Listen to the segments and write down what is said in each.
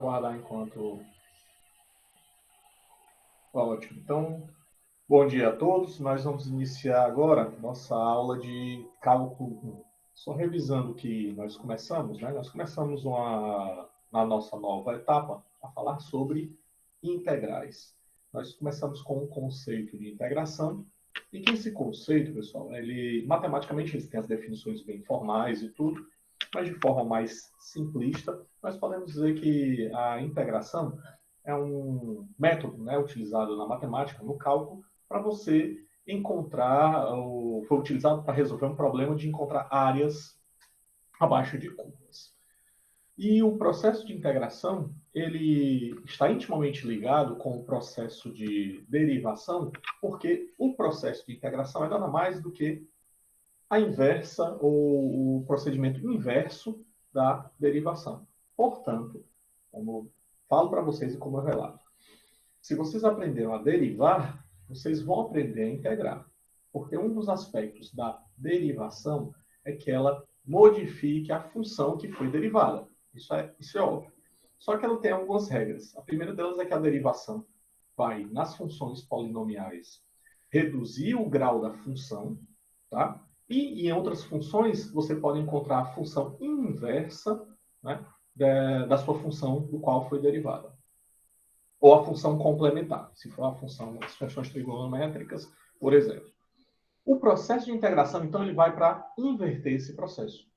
Aguardar enquanto... Ótimo. Então, bom dia a todos. Nós vamos iniciar agora nossa aula de cálculo 1. Só revisando o que nós começamos, né? Nós começamos na nossa nova etapa a falar sobre integrais. Nós começamos com o conceito de integração, e que esse conceito, pessoal, matematicamente ele tem as definições bem formais e tudo, mas de forma mais simplista, nós podemos dizer que a integração é um método, né, utilizado na matemática, no cálculo, para você encontrar, foi utilizado para resolver um problema de encontrar áreas abaixo de curvas. E o processo de integração, ele está intimamente ligado com o processo de derivação, porque o processo de integração é nada mais do que a inversa, ou o procedimento inverso da derivação. Portanto, como eu falo para vocês e como eu relato, se vocês aprenderam a derivar, vocês vão aprender a integrar. Porque um dos aspectos da derivação é que ela modifique a função que foi derivada. Isso é óbvio. Só que ela tem algumas regras. A primeira delas é que a derivação vai, nas funções polinomiais, reduzir o grau da função, tá? E em outras funções, você pode encontrar a função inversa, né, da sua função do qual foi derivada. Ou a função complementar, se for as funções trigonométricas, por exemplo. O processo de integração, então, ele vai para inverter esse processo.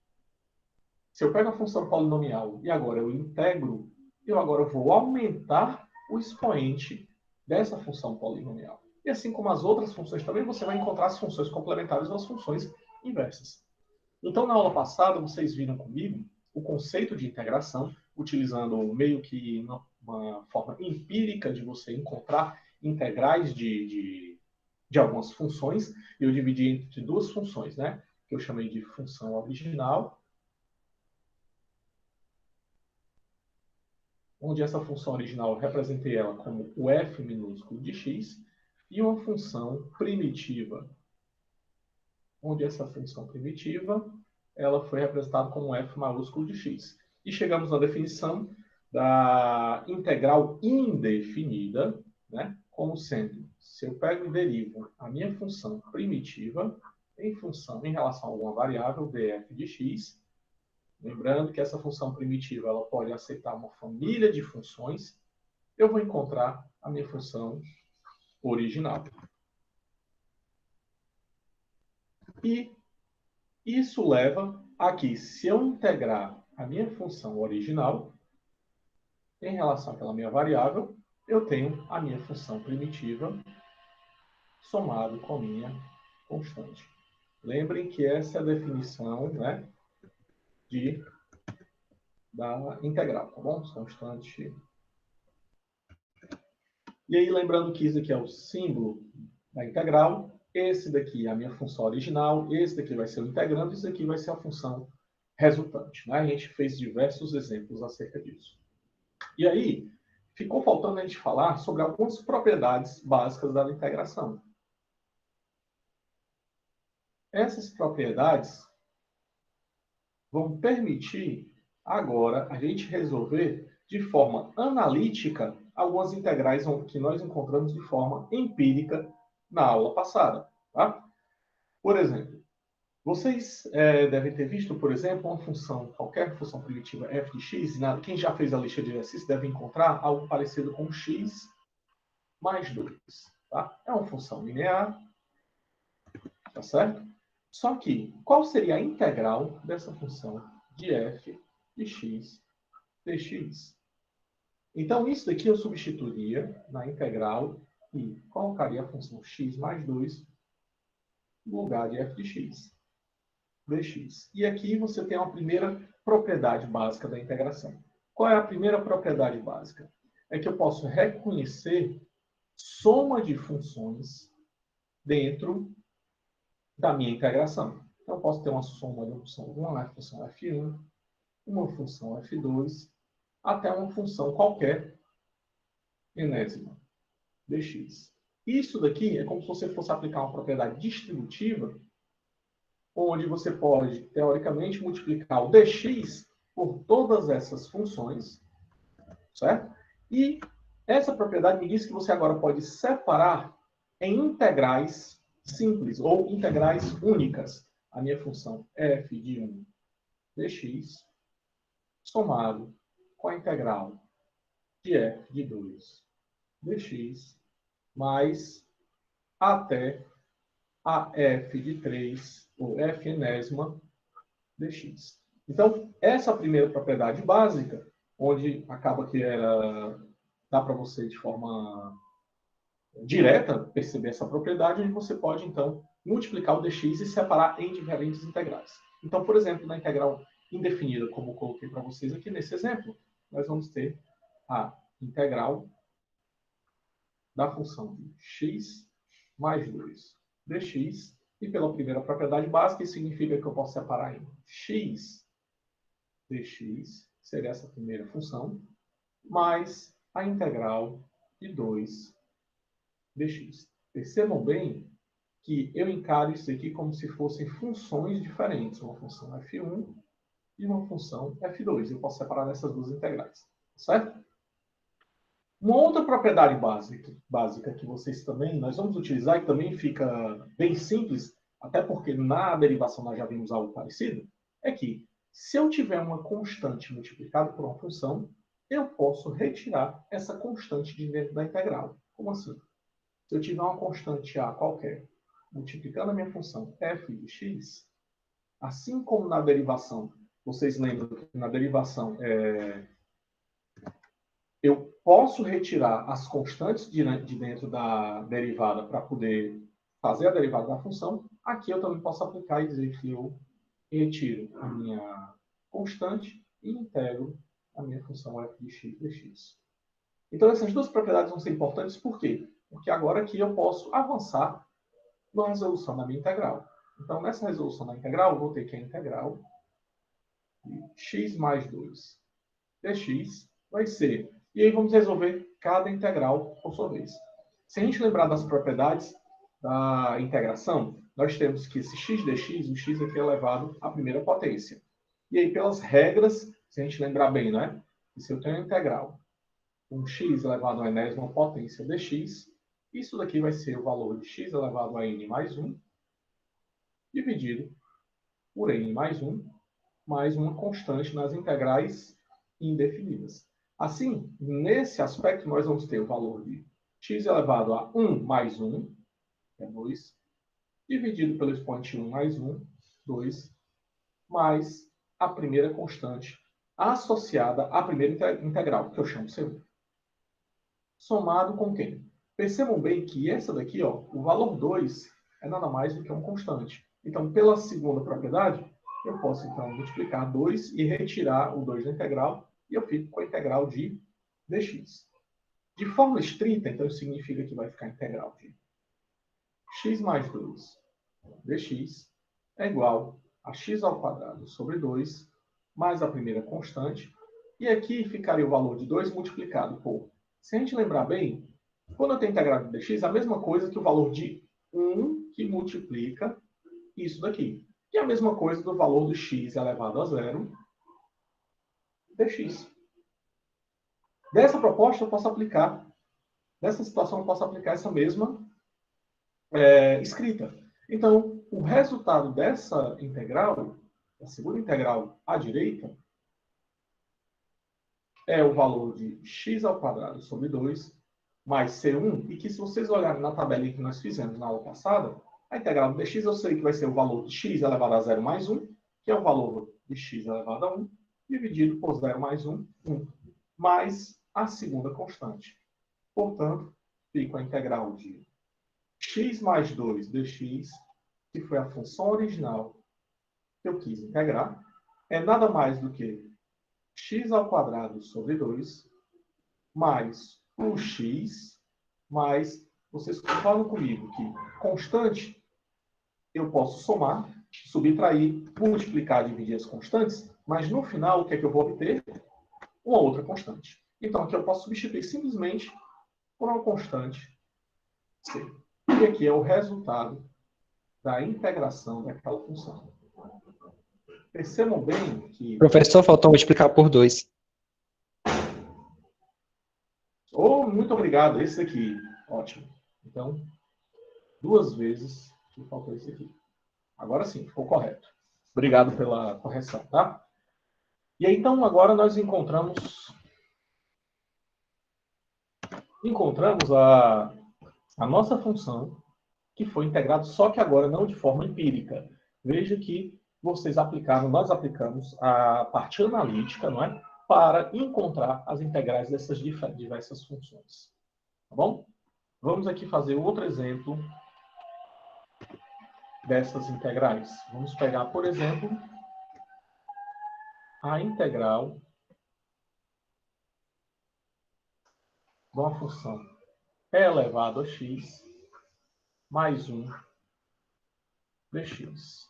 Se eu pego a função polinomial e agora eu integro, eu agora vou aumentar o expoente dessa função polinomial. E assim como as outras funções também, você vai encontrar as funções complementares ou as funções inversas. Então, na aula passada, vocês viram comigo o conceito de integração, utilizando meio que uma forma empírica de você encontrar integrais de algumas funções. Eu dividi entre duas funções, né? Que eu chamei de função original, onde essa função original eu representei ela como o f minúsculo de x, e uma função primitiva, onde essa função primitiva ela foi representada como f maiúsculo de x. E chegamos à definição da integral indefinida, né, como sendo, se eu pego e derivo a minha função primitiva em relação a alguma variável, df de x, lembrando que essa função primitiva ela pode aceitar uma família de funções, eu vou encontrar a minha função original. E isso leva a que, se eu integrar a minha função original em relação àquela minha variável, eu tenho a minha função primitiva somado com a minha constante. Lembrem que essa é a definição, né, da integral, tá bom? Constante. E aí, lembrando que isso aqui é o símbolo da integral, esse daqui é a minha função original, esse daqui vai ser o integrando, e isso aqui vai ser a função resultante. Né? A gente fez diversos exemplos acerca disso. E aí, ficou faltando a gente falar sobre algumas propriedades básicas da integração. Essas propriedades vão permitir, agora, a gente resolver de forma analítica algumas integrais que nós encontramos de forma empírica na aula passada. Tá? Por exemplo, vocês devem ter visto, por exemplo, uma função, qualquer função primitiva f de x, e quem já fez a lista de exercícios deve encontrar algo parecido com x mais 2. Tá? É uma função linear, tá certo? Só que, qual seria a integral dessa função de f de x dx? Então, isso daqui eu substituiria na integral e colocaria a função x mais 2 no lugar de f de x dx. E aqui você tem uma primeira propriedade básica da integração. Qual é a primeira propriedade básica? É que eu posso reconhecer soma de funções dentro da minha integração. Então, eu posso ter uma soma de uma função 1, uma função f1, uma função f2, até uma função qualquer enésima dx. Isso daqui é como se você fosse aplicar uma propriedade distributiva, onde você pode, teoricamente, multiplicar o dx por todas essas funções, certo? E essa propriedade me diz que você agora pode separar em integrais simples ou integrais únicas a minha função f de 1 dx somado com a integral de f de 2 dx mais até a f de 3, ou f enésima, dx. Então, essa primeira propriedade básica, onde acaba que dá para você de forma direta perceber essa propriedade, onde você pode, então, multiplicar o dx e separar em diferentes integrais. Então, por exemplo, na integral indefinida, como eu coloquei para vocês aqui nesse exemplo, nós vamos ter a integral da função de x mais 2 dx, e pela primeira propriedade básica, isso significa que eu posso separar em x dx, seria essa primeira função, mais a integral de 2 dx. Percebam bem que eu encaro isso aqui como se fossem funções diferentes, uma função f1 e uma função f2. Eu posso separar nessas duas integrais, certo? Uma outra propriedade básica que nós vamos utilizar, e também fica bem simples, até porque na derivação nós já vimos algo parecido, é que se eu tiver uma constante multiplicada por uma função, eu posso retirar essa constante de dentro da integral. Como assim? Se eu tiver uma constante a qualquer, multiplicando a minha função f de x, assim como na derivação, vocês lembram que na derivação eu posso retirar as constantes de dentro da derivada para poder fazer a derivada da função. Aqui eu também posso aplicar e dizer que eu retiro a minha constante e integro a minha função f de x dx. Então, essas duas propriedades vão ser importantes, por quê? Porque agora aqui eu posso avançar na resolução da minha integral. Então, nessa resolução da integral, eu vou ter que a integral de x mais 2 dx vai ser... E aí vamos resolver cada integral por sua vez. Se a gente lembrar das propriedades da integração, nós temos que esse x dx, o x aqui é elevado à primeira potência. E aí, pelas regras, se a gente lembrar bem, né? Que se eu tenho a integral com x elevado à enésima potência dx, isso daqui vai ser o valor de x elevado a n mais 1, dividido por n mais 1, mais uma constante nas integrais indefinidas. Assim, nesse aspecto, nós vamos ter o valor de x elevado a 1 mais 1, que é 2, dividido pelo expoente 1 mais 1, 2, mais a primeira constante associada à primeira integral, que eu chamo C1. Somado com quem? Percebam bem que essa daqui, ó, o valor 2 é nada mais do que uma constante. Então, pela segunda propriedade, eu posso, então, multiplicar 2 e retirar o 2 da integral, e eu fico com a integral de dx. De forma estrita, então, isso significa que vai ficar a integral de x mais 2 dx é igual a x ao quadrado sobre 2, mais a primeira constante, e aqui ficaria o valor de 2 multiplicado por... Se a gente lembrar bem, quando eu tenho integral de dx, é a mesma coisa que o valor de 1 que multiplica isso daqui. Que é a mesma coisa do valor do x elevado a zero dx. Dessa proposta, eu posso aplicar, nessa situação, eu posso aplicar essa mesma escrita. Então, o resultado dessa integral, a segunda integral à direita, é o valor de x ao quadrado sobre 2 mais C1, e que se vocês olharem na tabelinha que nós fizemos na aula passada, a integral de dx eu sei que vai ser o valor de x elevado a 0 mais 1, que é o valor de x elevado a 1, dividido por 0 mais 1, 1, mais a segunda constante. Portanto, fica a integral de x mais 2 dx, que foi a função original que eu quis integrar, é nada mais do que x ao quadrado sobre 2, mais o x, mais, vocês falam comigo que constante eu posso somar, subtrair, multiplicar, dividir as constantes, mas no final o que é que eu vou obter? Uma outra constante. Então aqui eu posso substituir simplesmente por uma constante c. E aqui é o resultado da integração daquela função. Percebam bem que... Professor, faltou multiplicar por 2. Oh, muito obrigado. Esse aqui. Ótimo. Então, 2 vezes que faltou esse aqui. Agora sim, ficou correto. Obrigado pela correção, tá? E aí, então, agora nós encontramos a nossa função que foi integrada, só que agora não de forma empírica. Veja que nós aplicamos a parte analítica, não é? Para encontrar as integrais dessas diversas funções. Tá bom? Vamos aqui fazer outro exemplo dessas integrais. Vamos pegar, por exemplo, a integral de uma função e elevado a x mais 1 dx.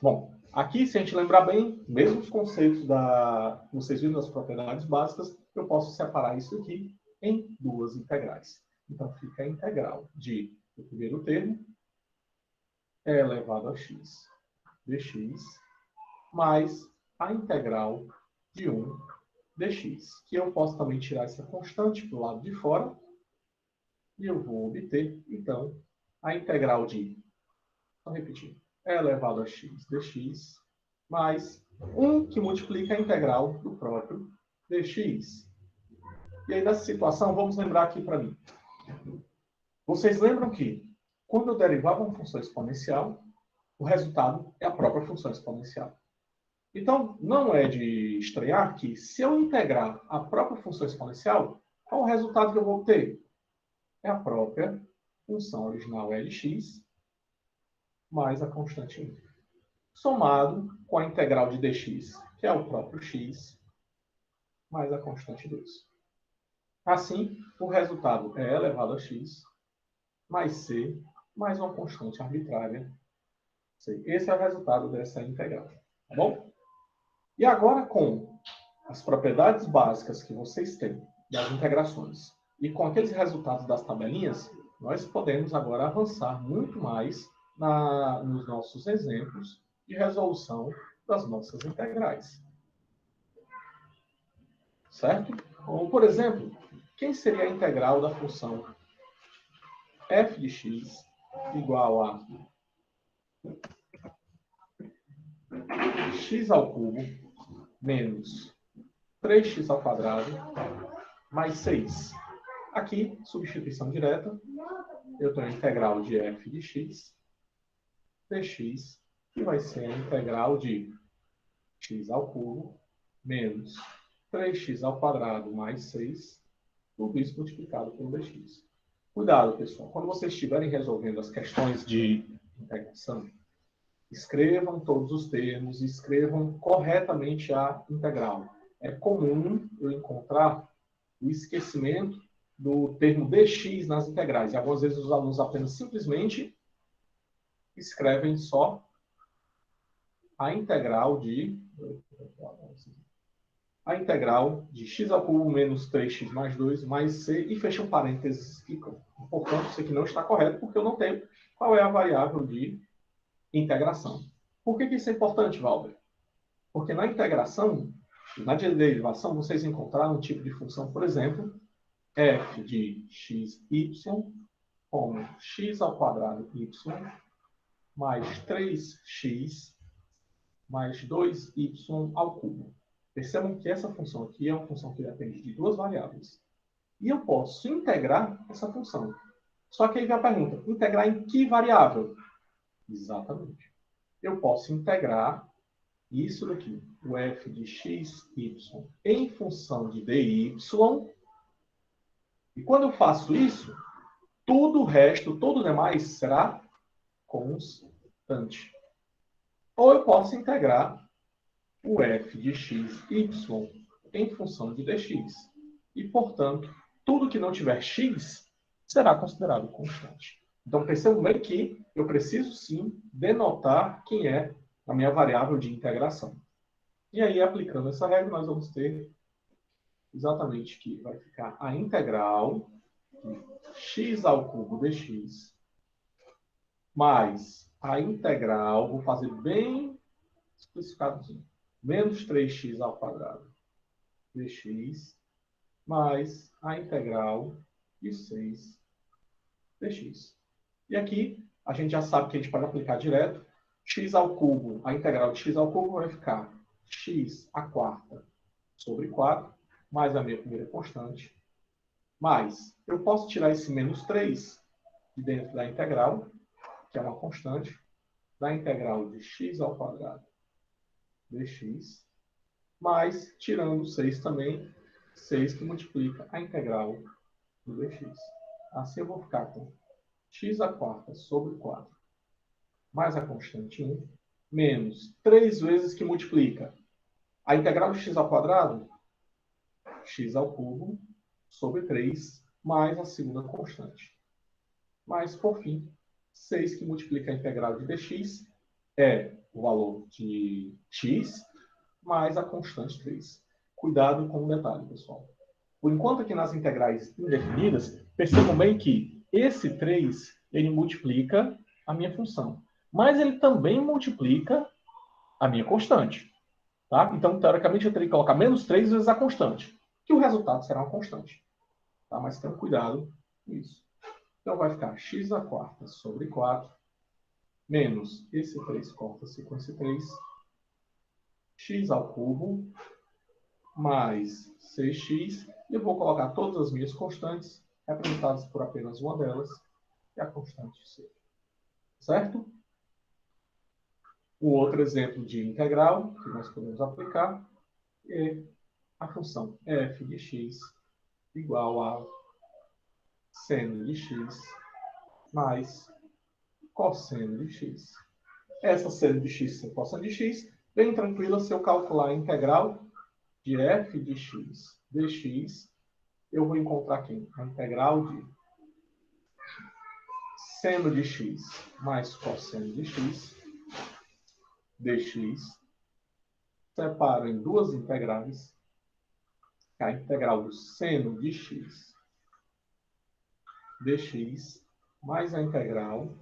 Bom, aqui, se a gente lembrar bem, mesmos conceitos que vocês viram das propriedades básicas, eu posso separar isso aqui em 2 integrais. Então, fica a integral de, o primeiro termo, e elevado a x dx, mais a integral de 1 dx, que eu posso também tirar essa constante para o lado de fora, e eu vou obter, então, a integral de, vou repetir, e elevado a x dx, mais 1 que multiplica a integral do próprio dx. E aí, nessa situação, vamos lembrar aqui para mim. Vocês lembram que, quando eu derivava uma função exponencial, o resultado é a própria função exponencial. Então, não é de estranhar que, se eu integrar a própria função exponencial, qual o resultado que eu vou obter? É a própria função original L de x mais a constante 1, somado com a integral de dx, que é o próprio x, mais a constante 2. Assim, o resultado é elevado a x mais c mais uma constante arbitrária c. Esse é o resultado dessa integral. Tá bom? E agora, com as propriedades básicas que vocês têm das integrações e com aqueles resultados das tabelinhas, nós podemos agora avançar muito mais nos nossos exemplos de resolução das nossas integrais. Certo? Ou, por exemplo, quem seria a integral da função f de x igual a x ao cubo menos 3x ao quadrado mais 6. Aqui, substituição direta, eu tenho a integral de f de x dx, que vai ser a integral de x ao cubo menos 3x ao quadrado mais 6, tudo isso multiplicado pelo dx. Cuidado, pessoal. Quando vocês estiverem resolvendo as questões de integração, escrevam todos os termos, escrevam corretamente a integral. É comum eu encontrar o esquecimento do termo dx nas integrais. E algumas vezes os alunos apenas simplesmente escrevem só a integral de x ao cubo menos 3x mais 2 mais c e fecham parênteses. Portanto, isso aqui não está correto porque eu não tenho qual é a variável de integração. Por que isso é importante, Valber? Porque na integração, na derivação, vocês encontraram um tipo de função, por exemplo, f de xy como x ao quadrado y mais 3x mais 2y ao cubo. Percebam que essa função aqui é uma função que depende de 2 variáveis. E eu posso integrar essa função. Só que aí vem a pergunta, integrar em que variável? Exatamente. Eu posso integrar isso daqui, o f de xy em função de dy. E quando eu faço isso, tudo o resto, todo o demais será constante. Ou eu posso integrar o f de xy em função de dx. E, portanto, tudo que não tiver x será considerado constante. Então, percebam bem que eu preciso, sim, denotar quem é a minha variável de integração. E aí, aplicando essa regra, nós vamos ter exatamente que vai ficar a integral de x ao cubo dx mais a integral, vou fazer bem especificado, menos 3x ao quadrado dx mais a integral de 6 dx. E aqui, a gente já sabe que a gente pode aplicar direto. X ao cubo, a integral de x ao cubo vai ficar x à quarta sobre 4, mais a minha primeira constante, mais, eu posso tirar esse menos 3 de dentro da integral, que é uma constante, da integral de x ao quadrado dx, mais, tirando 6 também, 6 que multiplica a integral do dx. Assim eu vou ficar com x à quarta sobre 4, mais a constante 1, menos 3 vezes que multiplica a integral de x ao quadrado, x ao cubo, sobre 3, mais a segunda constante. Mas, por fim, 6 que multiplica a integral de dx é o valor de x mais a constante 3. Cuidado com o detalhe, pessoal. Por enquanto, aqui nas integrais indefinidas, percebam bem que esse 3 ele multiplica a minha função. Mas ele também multiplica a minha constante. Tá? Então, teoricamente, eu teria que colocar menos 3 vezes a constante, que o resultado será uma constante. Tá? Mas tenham cuidado com isso. Então, vai ficar x à quarta sobre 4, menos esse 3 corta-se com esse 3, x ao cubo, mais 6x, e eu vou colocar todas as minhas constantes, representadas por apenas uma delas, que é a constante c. Certo? O outro exemplo de integral que nós podemos aplicar é a função f de x igual a seno de x mais cosseno de x. Essa seno de x e cosseno de x, bem tranquila, se eu calcular a integral de f de x dx, eu vou encontrar aqui a integral de seno de x mais cosseno de x dx. Separo em duas integrais, que é a integral do seno de x dx mais a integral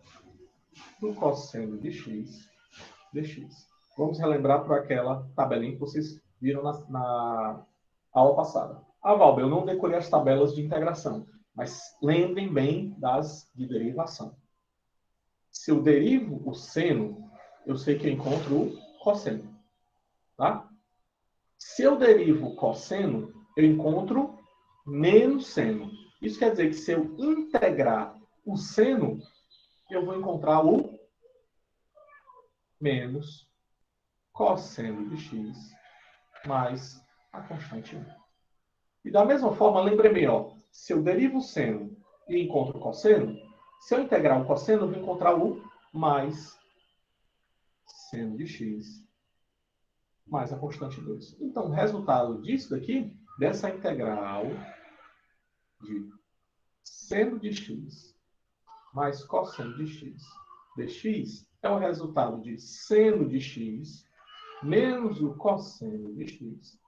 do cosseno de x dx. Vamos relembrar por aquela tabelinha que vocês viram na aula passada. Ah, Valber, eu não decorei as tabelas de integração, mas lembrem bem das de derivação. Se eu derivo o seno, eu sei que eu encontro o cosseno. Tá? Se eu derivo o cosseno, eu encontro menos seno. Isso quer dizer que se eu integrar o seno, eu vou encontrar o menos cosseno de x mais a constante 1. E da mesma forma, lembrem bem, ó, se eu derivo o seno e encontro o cosseno, se eu integrar o cosseno, eu vou encontrar o mais seno de x mais a constante 2. Então, o resultado disso daqui, dessa integral de seno de x mais cosseno de x dx, é o resultado de seno de x menos o cosseno de x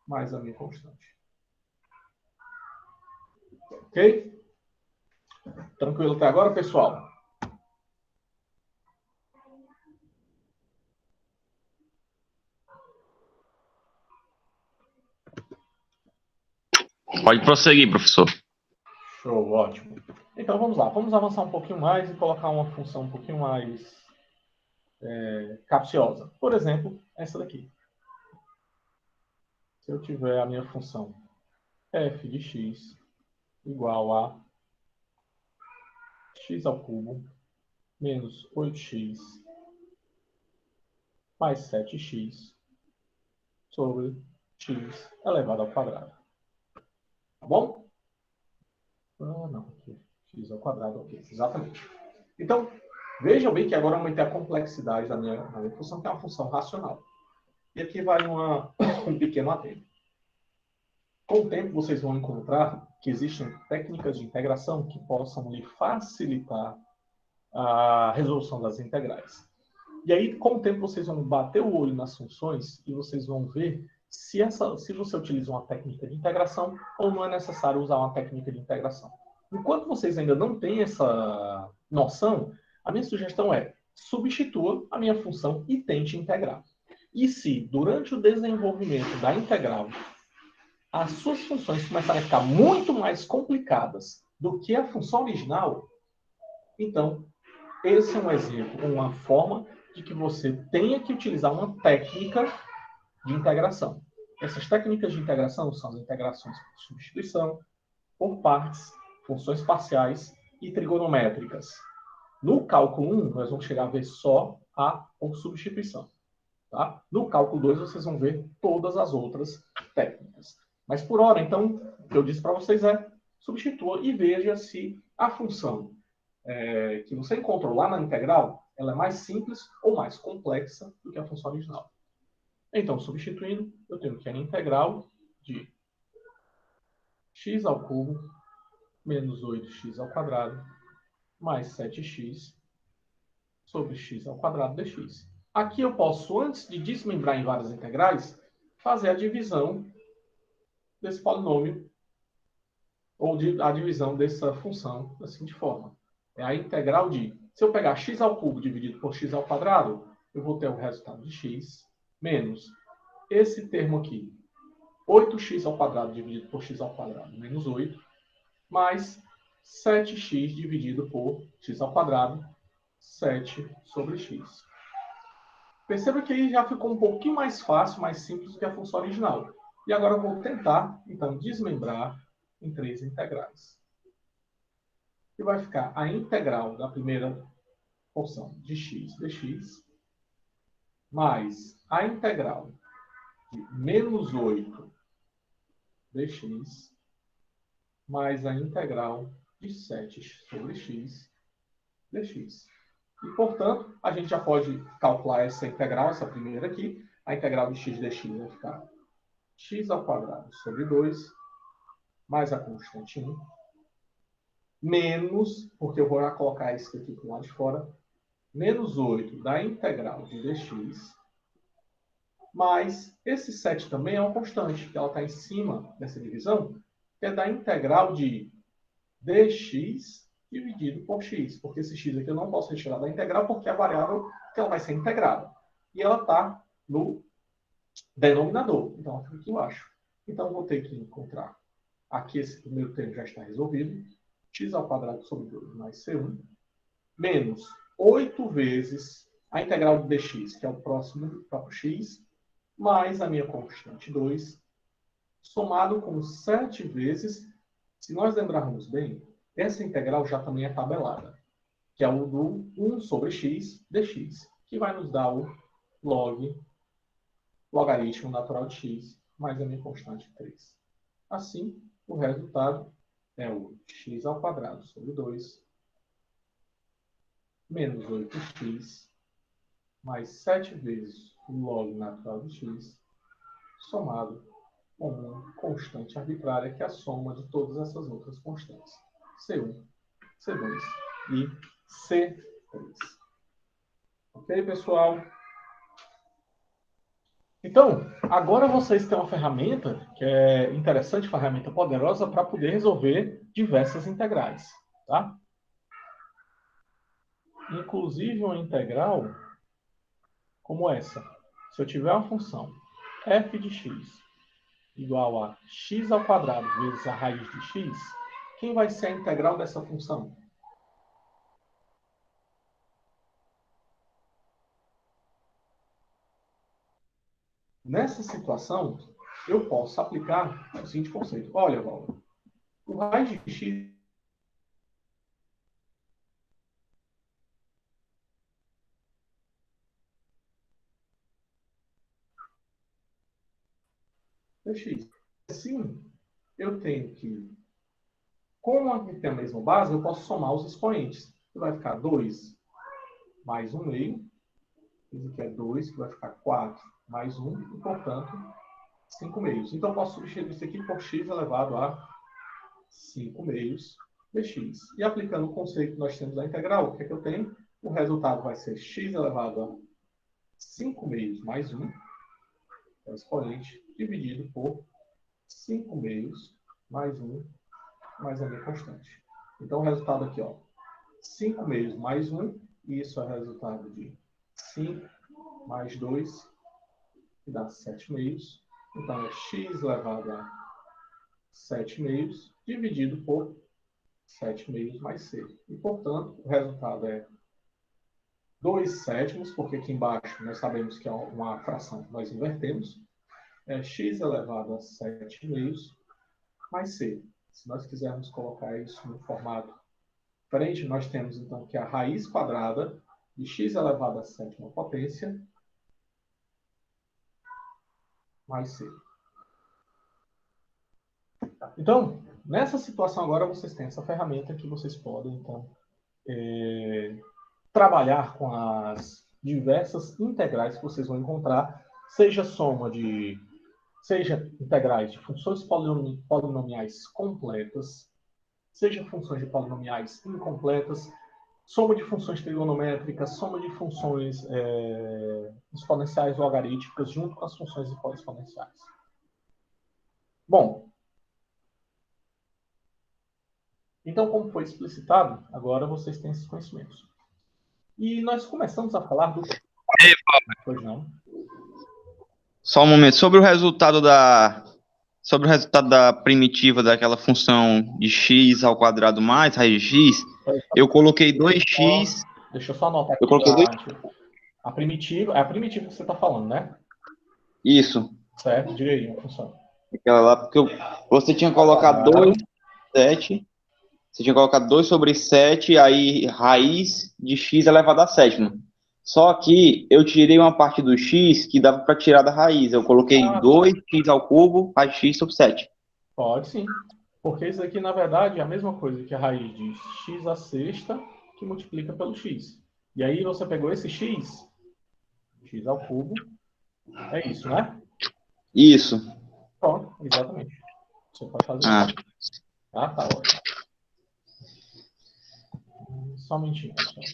mais a minha constante. Ok? Tranquilo até agora, pessoal? Pode prosseguir, professor. Show, ótimo. Então vamos lá, vamos avançar um pouquinho mais e colocar uma função um pouquinho mais capciosa. Por exemplo, essa daqui. Se eu tiver a minha função f de x igual a x ao cubo menos 8x mais 7x sobre x elevado ao quadrado. Tá bom? Ah, não. Aqui. X ao quadrado, ok. Exatamente. Então, vejam bem que agora eu aumentei a complexidade da minha função, que é uma função racional. E aqui vai um pequeno adendo. Com o tempo, vocês vão encontrar que existem técnicas de integração que possam lhe facilitar a resolução das integrais. E aí, com o tempo, vocês vão bater o olho nas funções e vocês vão ver se você utiliza uma técnica de integração ou não é necessário usar uma técnica de integração. Enquanto vocês ainda não têm essa noção, a minha sugestão é substitua a minha função e tente integrar. E se, durante o desenvolvimento da integral, as suas funções começarem a ficar muito mais complicadas do que a função original, então, esse é um exemplo, uma forma de que você tenha que utilizar uma técnica de integração. Essas técnicas de integração são as integrações por substituição, por partes, funções parciais e trigonométricas. No cálculo 1, nós vamos chegar a ver só a por substituição. Tá? No cálculo 2, vocês vão ver todas as outras técnicas. Mas por hora, então, o que eu disse para vocês é substitua e veja se a função que você encontrou lá na integral ela é mais simples ou mais complexa do que a função original. Então, substituindo, eu tenho que a integral de x ao cubo menos 8x ao quadrado mais 7x sobre x ao quadrado dx. Aqui eu posso, antes de desmembrar em várias integrais, fazer a divisão desse polinômio, ou a divisão dessa função da seguinte forma. É a integral de, se eu pegar x ao cubo dividido por x ao quadrado, eu vou ter o resultado de x menos esse termo aqui, 8x ao quadrado dividido por x ao quadrado menos 8, mais 7x dividido por x ao quadrado, 7 sobre x. Perceba que aí já ficou um pouquinho mais fácil, mais simples do que a função original. E agora eu vou tentar, então, desmembrar em três integrais. E vai ficar a integral da primeira porção de x dx, mais a integral de menos 8 dx, mais a integral de 7 sobre x dx. E, portanto, a gente já pode calcular essa integral, essa primeira aqui. A integral de x dx vai ficar x ao quadrado sobre 2, mais a constante 1, menos, porque eu vou já colocar isso aqui para o lado de fora, menos 8 da integral de dx, mais esse 7 também é uma constante, que ela está em cima dessa divisão, que é da integral de dx dividido por x, porque esse x aqui eu não posso retirar da integral, porque é a variável que ela vai ser integrada. E ela está no denominador, então ela fica aqui embaixo. Então, eu vou ter que encontrar, aqui esse primeiro termo já está resolvido, x ao quadrado sobre 2 mais c1, menos 8 vezes a integral de dx, que é o próximo do próprio x, mais a minha constante 2, somado com 7 vezes, se nós lembrarmos bem, essa integral já também é tabelada, que é o do 1 sobre x dx, que vai nos dar o logaritmo natural de x, mais a minha constante 3. Assim, o resultado é o x ao quadrado sobre 2, menos 8x, mais 7 vezes o log natural de x, somado com uma constante arbitrária, que é a soma de todas essas outras constantes. C1, C2 e C3. Ok, pessoal? Então, agora vocês têm uma ferramenta que é interessante, uma ferramenta poderosa para poder resolver diversas integrais. Tá? Inclusive uma integral como essa. Se eu tiver uma função f de x igual a x ao quadrado vezes a raiz de x, quem vai ser a integral dessa função? Nessa situação, eu posso aplicar o seguinte conceito. Olha, Valdo, o raiz de x é x. Assim, eu tenho que, como aqui tem a mesma base, eu posso somar os expoentes. Que vai ficar 2 mais 1 meio. Isso aqui é 2, que vai ficar 4 mais 1, e, portanto, 5 meios. Então, eu posso substituir isso aqui por x elevado a 5 meios dx. E aplicando o conceito que nós temos da integral, o que é que eu tenho? O resultado vai ser x elevado a 5 meios mais 1, é o expoente, dividido por 5 meios mais 1, mais a minha constante. Então, o resultado aqui, ó, 5 meios mais 1, e isso é o resultado de 5 mais 2 que dá 7 meios. Então, é x elevado a 7 meios dividido por 7 meios mais c. E, portanto, o resultado é 2 sétimos, porque aqui embaixo nós sabemos que é uma fração que nós invertemos. É x elevado a 7 meios mais c. Se nós quisermos colocar isso no formato frente, nós temos então que a raiz quadrada de x elevado a sétima potência mais c. Então, nessa situação agora, vocês têm essa ferramenta que vocês podem, então, trabalhar com as diversas integrais que vocês vão encontrar, seja integrais de funções polinomiais completas, seja funções de polinomiais incompletas, soma de funções trigonométricas, soma de funções exponenciais logarítmicas junto com as funções exponenciais. Bom, então, como foi explicitado, agora vocês têm esses conhecimentos. E nós começamos a falar do... Pois não? Só um momento. Sobre o resultado da primitiva daquela função de x ao quadrado mais raiz de x, eu coloquei 2x... Deixa eu só anotar aqui. Eu coloquei 2... A primitiva, é a primitiva que você está falando, né? Isso. Certo, diga aí a função. Aquela lá, porque você tinha colocado 2, 7... Você tinha colocado 2 sobre 7, aí raiz de x elevado a sétima. Só que eu tirei uma parte do x que dava para tirar da raiz. Eu coloquei 2x ao cubo, raiz de x sobre 7. Pode sim. Porque isso aqui, na verdade, é a mesma coisa que a raiz de x à sexta que multiplica pelo x. E aí você pegou esse x ao cubo, é isso, né? Isso. Pronto, exatamente. Você pode fazer isso. Ah, tá ótimo. Só um minutinho, pessoal.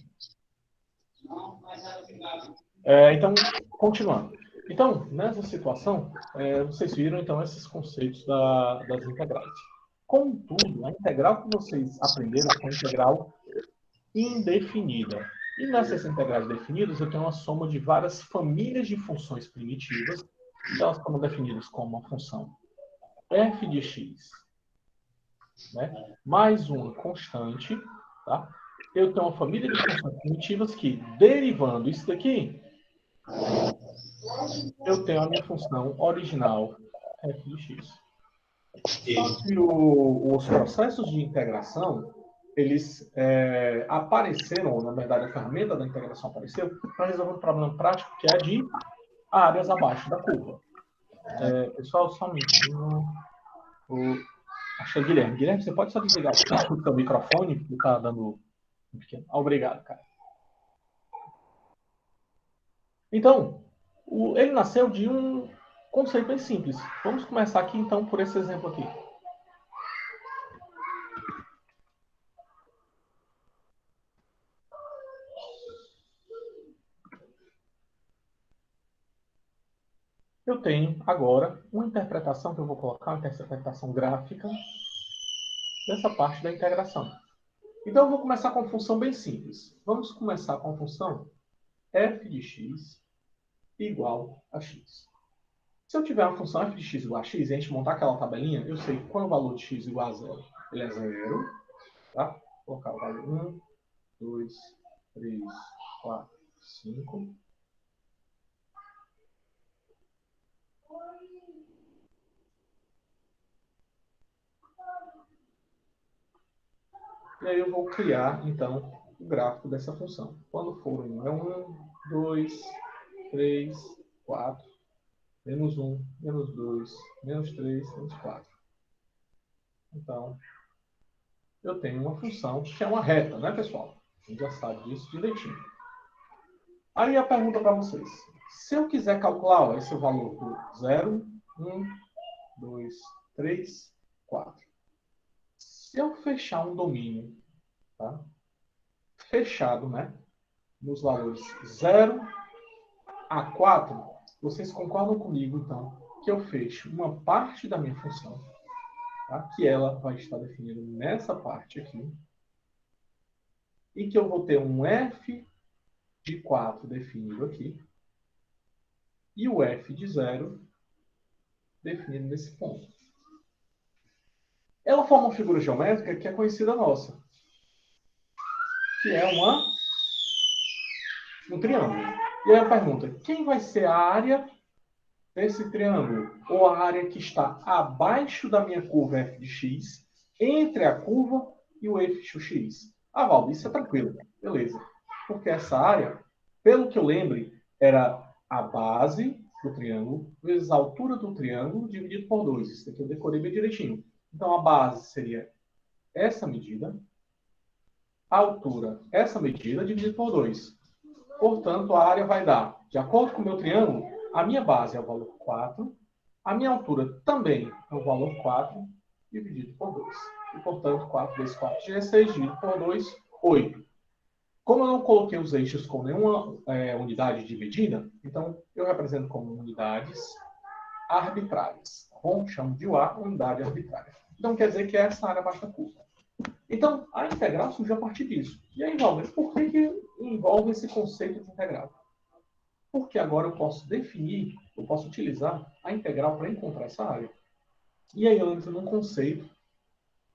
Então, continuando. Então, nessa situação, vocês viram, então, esses conceitos das integrais. Contudo, a integral que vocês aprenderam foi a integral indefinida. E nessas integrais definidas, eu tenho uma soma de várias famílias de funções primitivas, que elas foram definidas como uma função f de x, né, mais uma constante, tá? Eu tenho uma família de funções primitivas que, derivando isso daqui, eu tenho a minha função original f de x. Só que os processos de integração, eles apareceram, ou na verdade a ferramenta da integração apareceu, para resolver um problema prático que é de áreas abaixo da curva. Pessoal, só um minutinho. Achei Guilherme. Guilherme, você pode só desligar o seu microfone, porque está dando um pequeno. Obrigado, cara. Então, ele nasceu de um conceito bem simples. Vamos começar aqui, então, por esse exemplo aqui. Eu tenho agora uma interpretação que eu vou colocar, uma interpretação gráfica dessa parte da integração. Então, eu vou começar com uma função bem simples. Vamos começar com a função f de x igual a x. Se eu tiver uma função f de x igual a x e a gente montar aquela tabelinha, eu sei que quando o valor de x igual a zero, ele é zero. Tá? Vou colocar o valor 1, 2, 3, 4, 5. E aí eu vou criar, então, o gráfico dessa função. Quando for 1 é 1, 2, 3, 4, menos 1, menos 2, menos 3, menos 4. Então, eu tenho uma função que é uma reta, né, pessoal? A gente já sabe disso direitinho. Aí a pergunta para vocês. Se eu quiser calcular esse valor do 0, 1, 2, 3, 4. Se eu fechar um domínio, tá? Fechado, né? Nos valores 0 a 4, vocês concordam comigo, então, que eu fecho uma parte da minha função, tá? Que ela vai estar definida nessa parte aqui, e que eu vou ter um f de 4 definido aqui, e o f de 0 definido nesse ponto. Ela forma uma figura geométrica que é conhecida nossa, que é um triângulo. E aí a pergunta, quem vai ser a área desse triângulo? Ou a área que está abaixo da minha curva f de x, entre a curva e o eixo x? Ah, Valdo, isso é tranquilo. Beleza. Porque essa área, pelo que eu lembre, era a base do triângulo vezes a altura do triângulo dividido por 2. Isso aqui eu decorei bem direitinho. Então, a base seria essa medida, a altura, essa medida, dividido por 2. Portanto, a área vai dar, de acordo com o meu triângulo, a minha base é o valor 4, a minha altura também é o valor 4, dividido por 2. E, portanto, 4 vezes 4, 16, dividido por 2, 8. Como eu não coloquei os eixos com nenhuma unidade de medida, então eu represento como unidades arbitrárias. Bom, chamo de UA, unidade arbitrária. Então, quer dizer que essa área abaixo da curva. Então, a integral surge a partir disso. E aí, Valber, por que envolve esse conceito de integral? Porque agora eu posso definir, eu posso utilizar a integral para encontrar essa área. E aí eu entro no conceito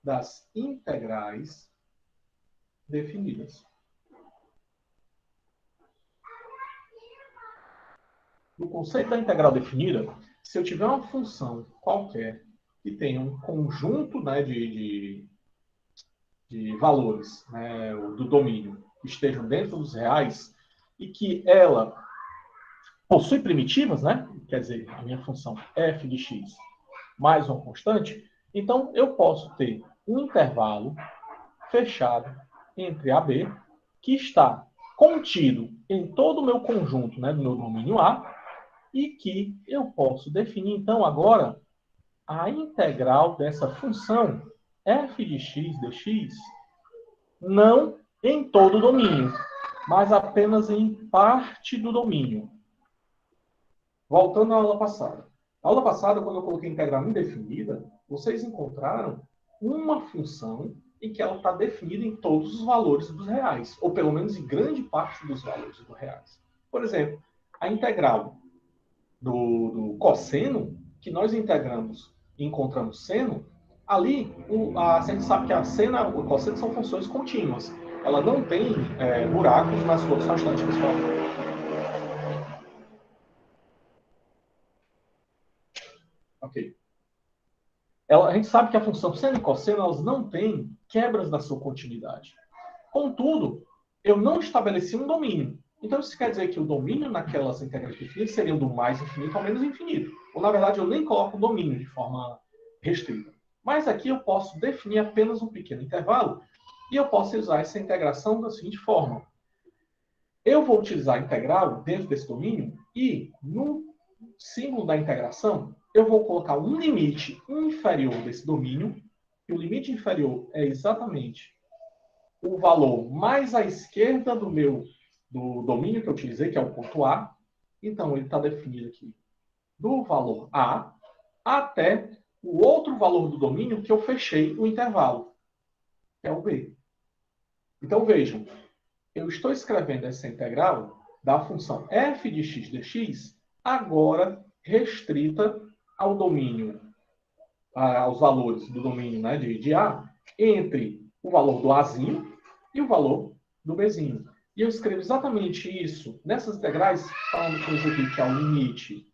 das integrais definidas. No conceito da integral definida, se eu tiver uma função qualquer que tenha um conjunto, né, de valores, né, do domínio que estejam dentro dos reais e que ela possui primitivas, né? Quer dizer, a minha função f de x mais uma constante, então eu posso ter um intervalo fechado entre a b, que está contido em todo o meu conjunto, né, do meu domínio A, e que eu posso definir, então, agora, a integral dessa função f de x dx, não em todo o domínio, mas apenas em parte do domínio. Voltando à aula passada. Na aula passada, quando eu coloquei integral indefinida, vocês encontraram uma função em que ela está definida em todos os valores dos reais, ou pelo menos em grande parte dos valores dos reais. Por exemplo, a integral do cosseno, que nós integramos e encontramos seno, ali a gente sabe que a seno e o cosseno são funções contínuas. Ela não tem buracos nas suas restantes, pessoal. Ok. A gente sabe que a função seno e cosseno elas não têm quebras na sua continuidade. Contudo, eu não estabeleci um domínio. Então, isso quer dizer que o domínio naquelas integrais definidas seria do mais infinito ao menos infinito. Ou, na verdade, eu nem coloco o domínio de forma restrita. Mas aqui eu posso definir apenas um pequeno intervalo e eu posso usar essa integração da seguinte forma. Eu vou utilizar a integral dentro desse domínio e, no símbolo da integração, eu vou colocar um limite inferior desse domínio, e o limite inferior é exatamente o valor mais à esquerda do domínio que eu utilizei, que é o ponto A. Então, ele está definido aqui do valor A até o outro valor do domínio que eu fechei o intervalo, que é o B. Então, vejam, eu estou escrevendo essa integral da função f de x dx, agora restrita ao domínio, aos valores do domínio, né, de A, entre o valor do Azinho e o valor do Bzinho. E eu escrevo exatamente isso nessas integrais, falando com isso aqui, que é o limite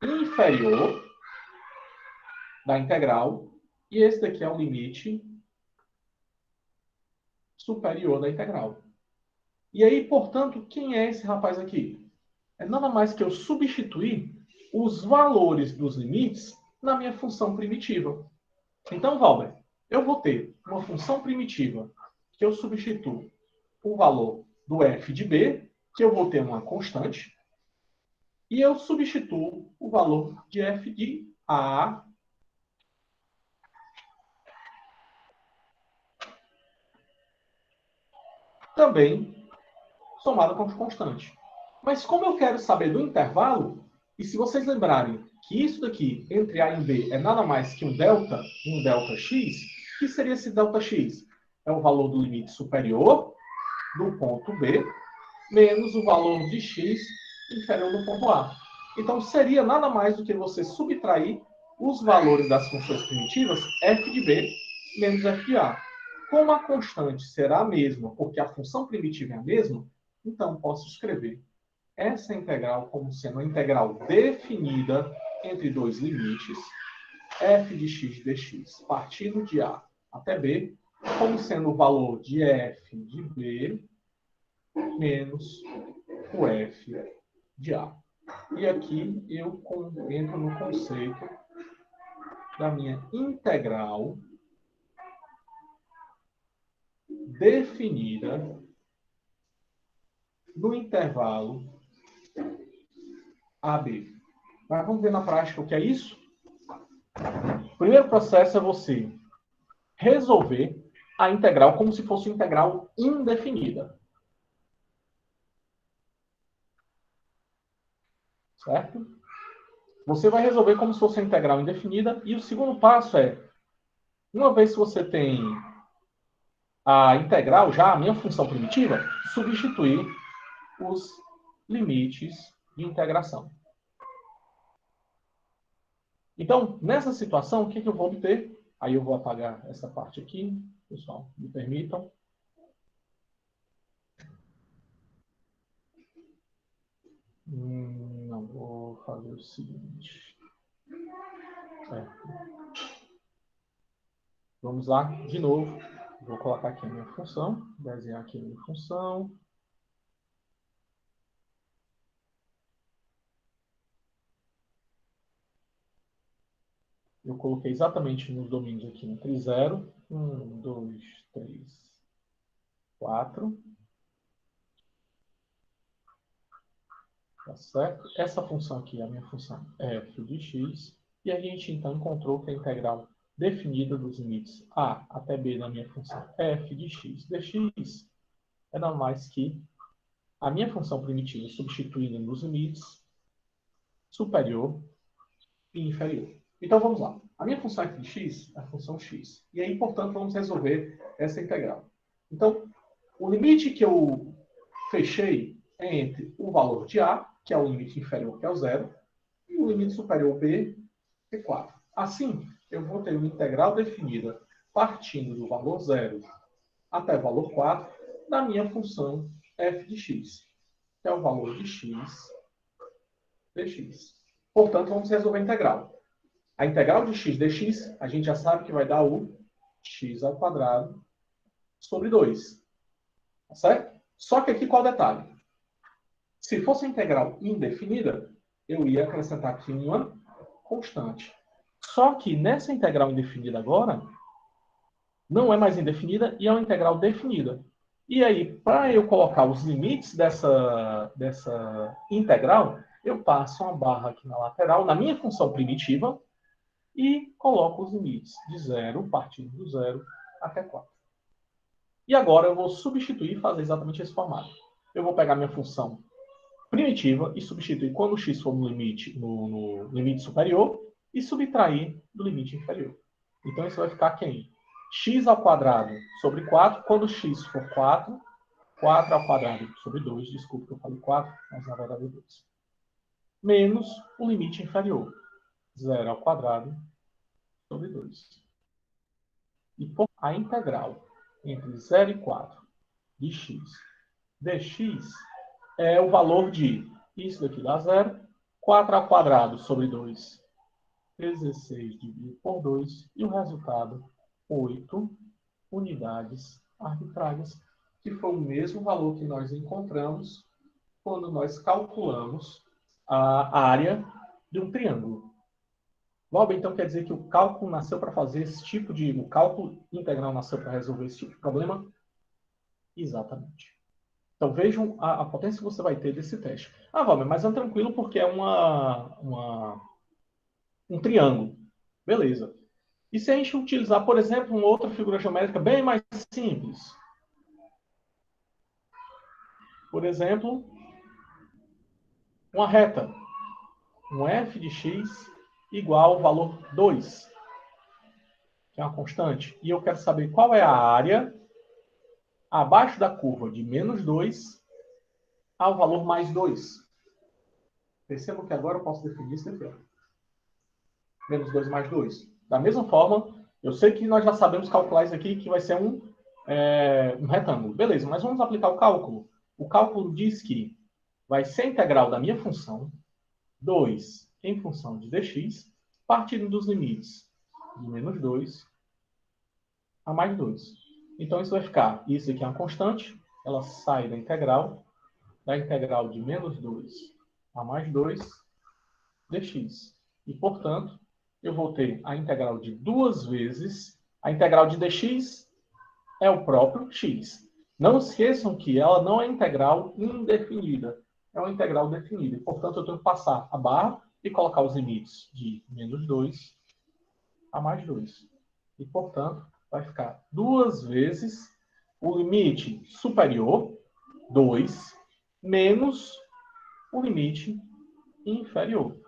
inferior da integral, e esse daqui é o limite superior da integral. E aí, portanto, quem é esse rapaz aqui? É nada mais que eu substituir os valores dos limites na minha função primitiva. Então, Valber, eu vou ter uma função primitiva que eu substituo o valor do f de b, que eu vou ter uma constante, e eu substituo o valor de f de a também somado com constante. Mas como eu quero saber do intervalo, e se vocês lembrarem que isso daqui, entre A e B, é nada mais que um delta x, o que seria esse delta x? É o valor do limite superior do ponto B, menos o valor de x inferior do ponto A. Então, seria nada mais do que você subtrair os valores das funções primitivas f de b menos f de A. Como a constante será a mesma, porque a função primitiva é a mesma, então posso escrever essa integral como sendo uma integral definida entre dois limites, f de x dx, partindo de A até B, como sendo o valor de f de B menos o f de A. E aqui eu entro no conceito da minha integral definida no intervalo AB. Mas vamos ver na prática o que é isso? O primeiro processo é você resolver a integral como se fosse uma integral indefinida. Certo? Você vai resolver como se fosse uma integral indefinida. E o segundo passo é, uma vez que você tem a integral, já a minha função primitiva, substituir os limites de integração. Então, nessa situação, o que eu vou obter? Aí eu vou apagar essa parte aqui, pessoal, me permitam. Não, vou fazer o seguinte. Vamos lá, de novo. Vou colocar aqui a minha função, desenhar aqui a minha função. Eu coloquei exatamente nos domínios aqui entre 0, 1, 2, 3, 4. Tá certo? Essa função aqui, a minha função é f de x. E a gente, então, encontrou que a integral definida dos limites a até b da minha função f de x dx é nada mais que a minha função primitiva substituída nos limites superior e inferior. Então, vamos lá. A minha função f de x é a função x. E aí, portanto, vamos resolver essa integral. Então, o limite que eu fechei é entre o valor de a, que é o limite inferior, que é o zero, e o limite superior b, que é 4. Assim, eu vou ter uma integral definida partindo do valor zero até o valor 4 da minha função f de x, que é o valor de x dx. Portanto, vamos resolver a integral. A integral de x dx, a gente já sabe que vai dar o x ao quadrado sobre 2. Tá certo? Só que aqui qual o detalhe? Se fosse integral indefinida, eu ia acrescentar aqui uma constante. Só que nessa integral indefinida agora, não é mais indefinida e é uma integral definida. E aí, para eu colocar os limites dessa integral, eu passo uma barra aqui na lateral, na minha função primitiva, e coloco os limites de 0, partindo do 0 até 4. E agora eu vou substituir e fazer exatamente esse formato. Eu vou pegar minha função primitiva e substituir quando o x for no limite superior e subtrair do limite inferior. Então, isso vai ficar quem? X ao quadrado sobre 4, quando x for 4, 4 ao quadrado sobre 2, desculpa que eu falei 4, mas na verdade é 2. Menos o limite inferior, 0 ao quadrado sobre 2. E por a integral entre 0 e 4 de x dx é o valor de, isso daqui dá 0, 4 ao quadrado sobre 2, 16 dividido por 2, e o resultado, 8 unidades arbitrárias, que foi o mesmo valor que nós encontramos quando nós calculamos a área de um triângulo. Logo, então, quer dizer que o cálculo nasceu para fazer esse tipo de... O cálculo integral nasceu para resolver esse tipo de problema? Exatamente. Então, vejam a potência que você vai ter desse teste. Ah, Valmer, mas é tranquilo porque é um triângulo. Beleza. E se a gente utilizar, por exemplo, uma outra figura geométrica bem mais simples? Por exemplo, uma reta. Um f de x igual ao valor 2, que é uma constante. E eu quero saber qual é a área abaixo da curva de menos 2 ao valor mais 2. Percebam que agora eu posso definir isso daqui. Menos 2 mais 2. Da mesma forma, eu sei que nós já sabemos calcular isso aqui, que vai ser um retângulo. Beleza, mas vamos aplicar o cálculo. O cálculo diz que vai ser a integral da minha função, 2 em função de dx, partindo dos limites de menos 2 a mais 2. Então, isso vai ficar, isso aqui é uma constante, ela sai da integral de menos 2 a mais 2 dx. E, portanto, eu vou ter a integral de duas vezes, a integral de dx é o próprio x. Não esqueçam que ela não é integral indefinida, é uma integral definida. E, portanto, eu tenho que passar a barra e colocar os limites de menos 2 a mais 2. E, portanto, vai ficar duas vezes o limite superior, 2, menos o limite inferior,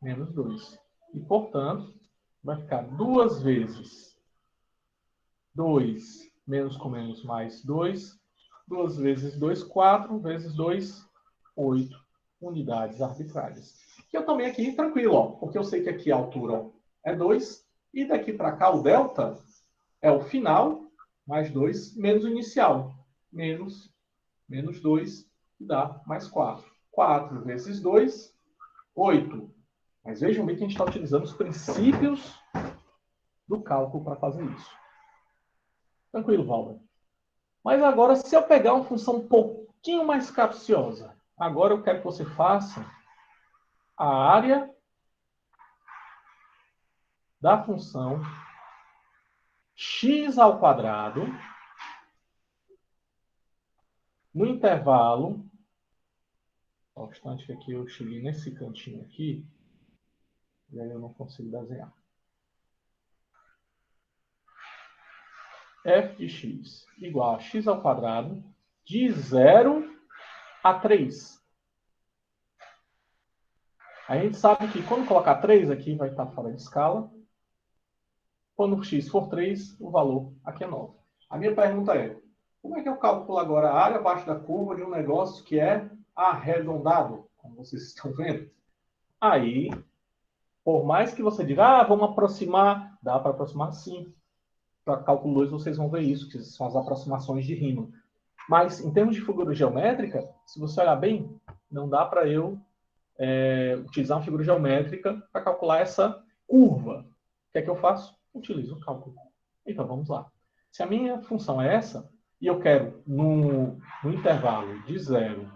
menos 2. E, portanto, vai ficar duas vezes 2 menos com menos mais 2, 2 vezes 2, 4, vezes 2, 8 unidades arbitrárias. Que eu tomei aqui tranquilo, ó, porque eu sei que aqui a altura ó, é 2, e daqui para cá o delta é o final, mais 2, menos o inicial, menos 2, que dá mais 4. 4 vezes 2, 8. Mas vejam bem que a gente está utilizando os princípios do cálculo para fazer isso. Tranquilo, Valber. Mas agora, se eu pegar uma função um pouquinho mais capciosa, agora eu quero que você faça a área da função x ao quadrado no intervalo. Obstante que aqui eu cheguei nesse cantinho aqui, e aí eu não consigo desenhar. F de x igual a x ao quadrado de 0 a 3. A gente sabe que quando colocar 3 aqui vai estar fora de escala. Quando o x for 3, o valor aqui é 9. A minha pergunta é, como é que eu calculo agora a área abaixo da curva de um negócio que é arredondado, como vocês estão vendo? Aí, por mais que você diga, vamos aproximar, dá para aproximar sim. Para cálculo 2 vocês vão ver isso, que são as aproximações de Riemann. Mas, em termos de figura geométrica, se você olhar bem, não dá para eu utilizar uma figura geométrica para calcular essa curva. O que é que eu faço? Utilizo o cálculo. Então, vamos lá. Se a minha função é essa, e eu quero, no intervalo de 0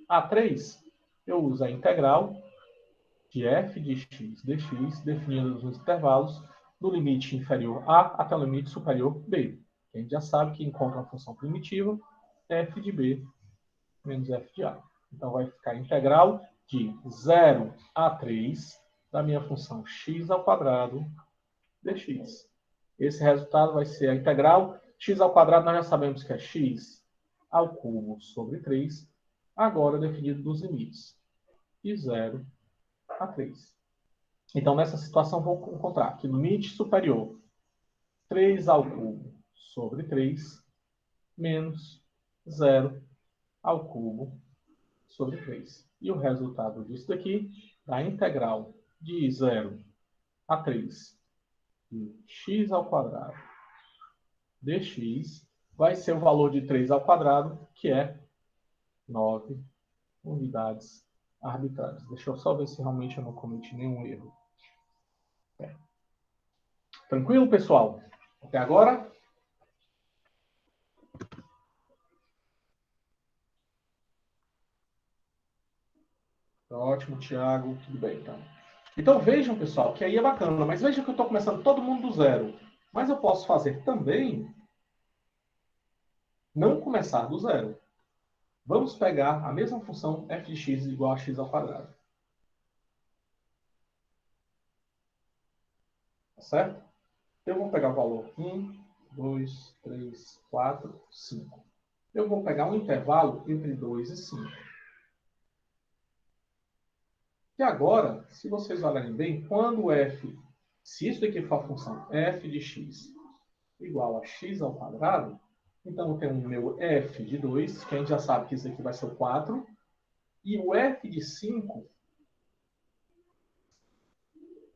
a 3, eu uso a integral de f de x dx, definindo os intervalos do limite inferior a até o limite superior b. A gente já sabe que encontra uma função primitiva, f de b menos f de a. Então, vai ficar a integral de 0 a 3 da minha função x ao quadrado dx. Esse resultado vai ser a integral x ao quadrado, nós já sabemos que é x ao cubo sobre 3, agora definido dos limites, de 0 a 3. Então, nessa situação, vou encontrar que no limite superior, 3 ao cubo sobre 3, menos 0 ao cubo sobre 3. E o resultado disso daqui, da integral de 0 a 3 de x ao quadrado dx, vai ser o valor de 3 ao quadrado, que é 9 unidades arbitrárias. Deixa eu só ver se realmente eu não cometi nenhum erro. Tranquilo, pessoal? Até agora? Ótimo, Thiago. Tudo bem, então. Então vejam, pessoal, que aí é bacana, mas vejam que eu estou começando todo mundo do zero. Mas eu posso fazer também não começar do zero. Vamos pegar a mesma função f de x igual a x ao quadrado. Tá certo? Eu vou pegar o valor 1, 2, 3, 4, 5. Eu vou pegar um intervalo entre 2 e 5. E agora, se vocês olharem bem, quando f, se isso aqui for a função f de x igual a x ao quadrado, então eu tenho o meu f de 2, que a gente já sabe que isso aqui vai ser o 4, E o f de 5,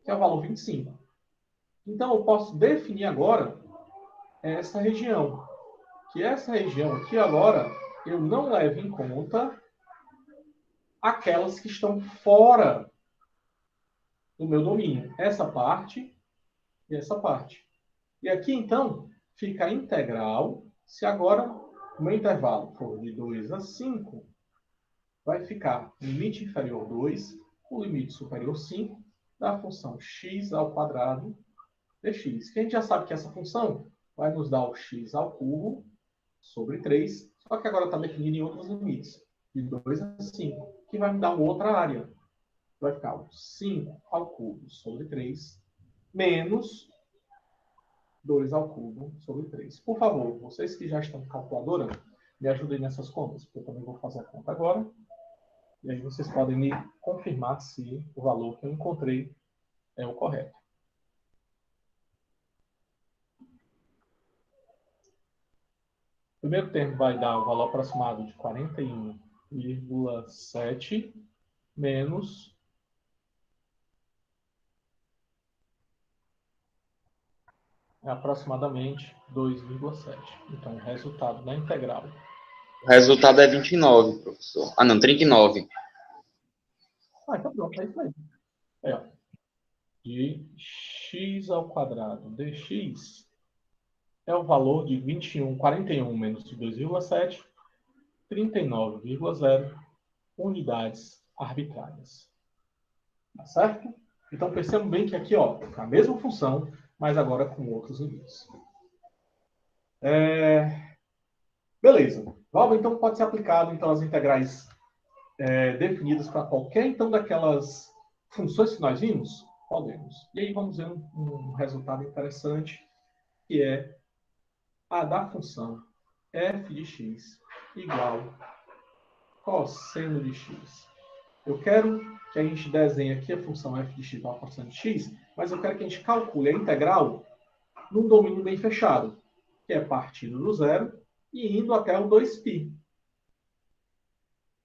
que é o valor 25. Então, eu posso definir agora essa região. Que essa região aqui agora, eu não levo em conta aquelas que estão fora do meu domínio. Essa parte e essa parte. E aqui, então, fica a integral. Se agora o meu intervalo for de 2 a 5, vai ficar limite inferior 2, o limite superior 5, da função x ao quadrado dx. Que a gente já sabe que essa função vai nos dar o x ao cubo sobre 3, só que agora está definido em outros limites, de 2 a 5, que vai me dar uma outra área. Vai ficar o 5 ao cubo sobre 3, menos 2 ao cubo sobre 3. Por favor, vocês que já estão com calculadora, me ajudem nessas contas, porque eu também vou fazer a conta agora. E aí vocês podem me confirmar se o valor que eu encontrei é o correto. O primeiro termo vai dar o valor aproximado de 41,7 menos aproximadamente 2,7. Então, o resultado da integral. O resultado é 29, professor. Ah, não, 39. Então pronto, é isso aí. Ó. De x ao quadrado dx é o valor de 41 menos de 2,7, 39,0 unidades arbitrárias. Tá certo? Então, percebam bem que aqui, ó, a mesma função, mas agora com outros limites. Beleza. Valva, então, pode ser aplicado então, as integrais definidas para qualquer, então, daquelas funções que nós vimos? Podemos. E aí vamos ver um resultado interessante, que é a da função f de x igual cosseno de x. Eu quero que a gente desenhe aqui a função f de x igual a cosseno de x, mas eu quero que a gente calcule a integral num domínio bem fechado, que é partindo do zero e indo até o 2π.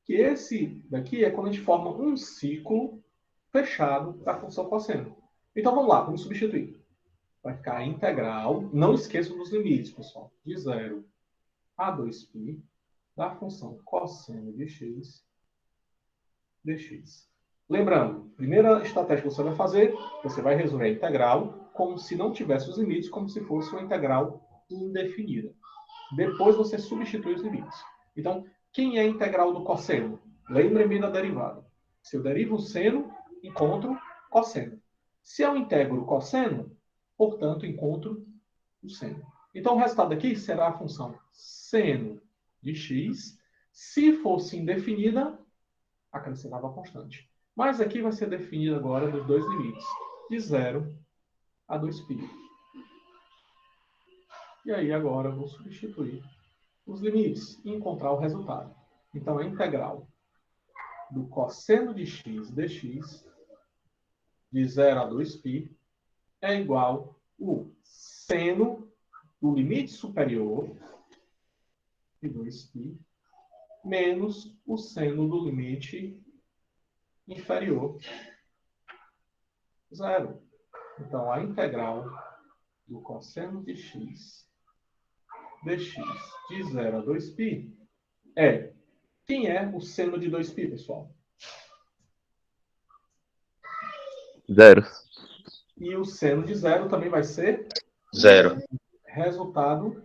Que esse daqui é quando a gente forma um ciclo fechado da função cosseno. Então vamos lá, vamos substituir. Vai ficar a integral, não esqueçam dos limites, pessoal, de 0 a 2π da função cosseno de x dx. Lembrando, primeira estratégia que você vai fazer, você vai resolver a integral como se não tivesse os limites, como se fosse uma integral indefinida. Depois você substitui os limites. Então, quem é a integral do cosseno? Lembre-me da derivada. Se eu derivo o seno, encontro cosseno. Se eu integro o cosseno, portanto, encontro o seno. Então, o resultado aqui será a função seno de x. Se fosse indefinida, acrescentava a constante. Mas aqui vai ser definida agora dos dois limites, de 0 a 2π. E aí, agora, eu vou substituir os limites e encontrar o resultado. Então, a integral do cosseno de x dx, de 0 a 2π, é igual ao seno do limite superior, de 2π, menos o seno do limite inferior, 0. Então, a integral do cosseno de x dx de 0 a 2π é... Quem é o seno de 2π, pessoal? 0. E o seno de 0 também vai ser 0. Resultado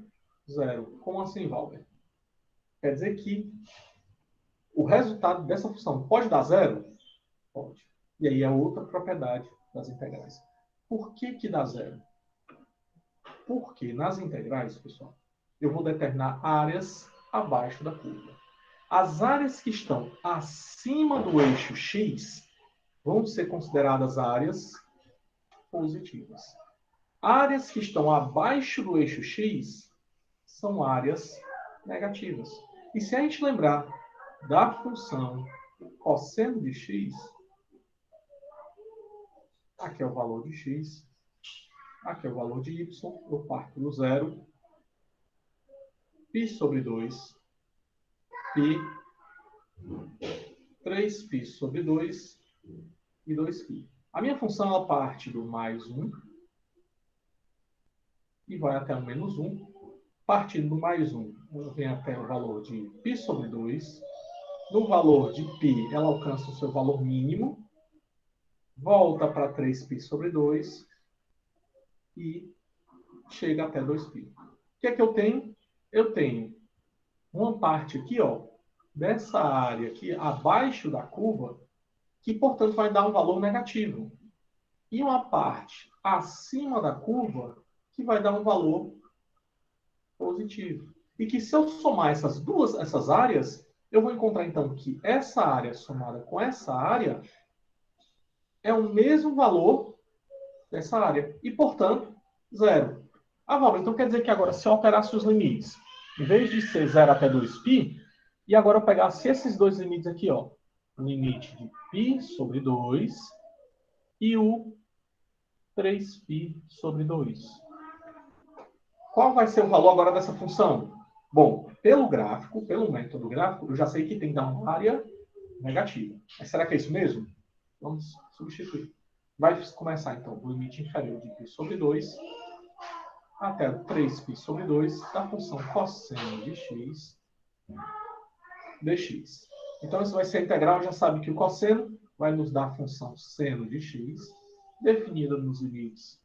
0. Como assim, Valber? Quer dizer que o resultado dessa função pode dar 0? Pode. E aí é outra propriedade das integrais. Por que dá 0? Porque nas integrais, pessoal, eu vou determinar áreas abaixo da curva. As áreas que estão acima do eixo x vão ser consideradas áreas positivas. Áreas que estão abaixo do eixo x são áreas negativas. E se a gente lembrar da função cosseno de x, aqui é o valor de x, aqui é o valor de y, eu parto do zero, π sobre 2, π 3π sobre 2 e 2π. A minha função ela parte do mais 1 e vai até o menos 1. Partindo do mais 1, ela vem até o valor de π sobre 2. No valor de π, ela alcança o seu valor mínimo, volta para 3π sobre 2 e chega até 2π. O que é que eu tenho? Eu tenho uma parte aqui, ó, dessa área aqui, abaixo da curva, que, portanto, vai dar um valor negativo. E uma parte acima da curva, que vai dar um valor positivo. E que, se eu somar essas áreas, eu vou encontrar, então, que essa área somada com essa área é o mesmo valor dessa área. E, portanto, zero. Ah, Valber, então quer dizer que agora, se eu alterasse os limites, em vez de ser 0 até 2π, e agora eu pegasse esses dois limites aqui, ó, o limite de π sobre 2 e o 3π sobre 2. Qual vai ser o valor agora dessa função? Bom, pelo gráfico, pelo método gráfico, eu já sei que tem que dar uma área negativa. Mas será que é isso mesmo? Vamos substituir. Vai começar, então, do limite inferior de π sobre 2 até 3π sobre 2 da função cosseno de x dx. Então, isso vai ser integral. Já sabe que o cosseno vai nos dar a função seno de x, definida nos limites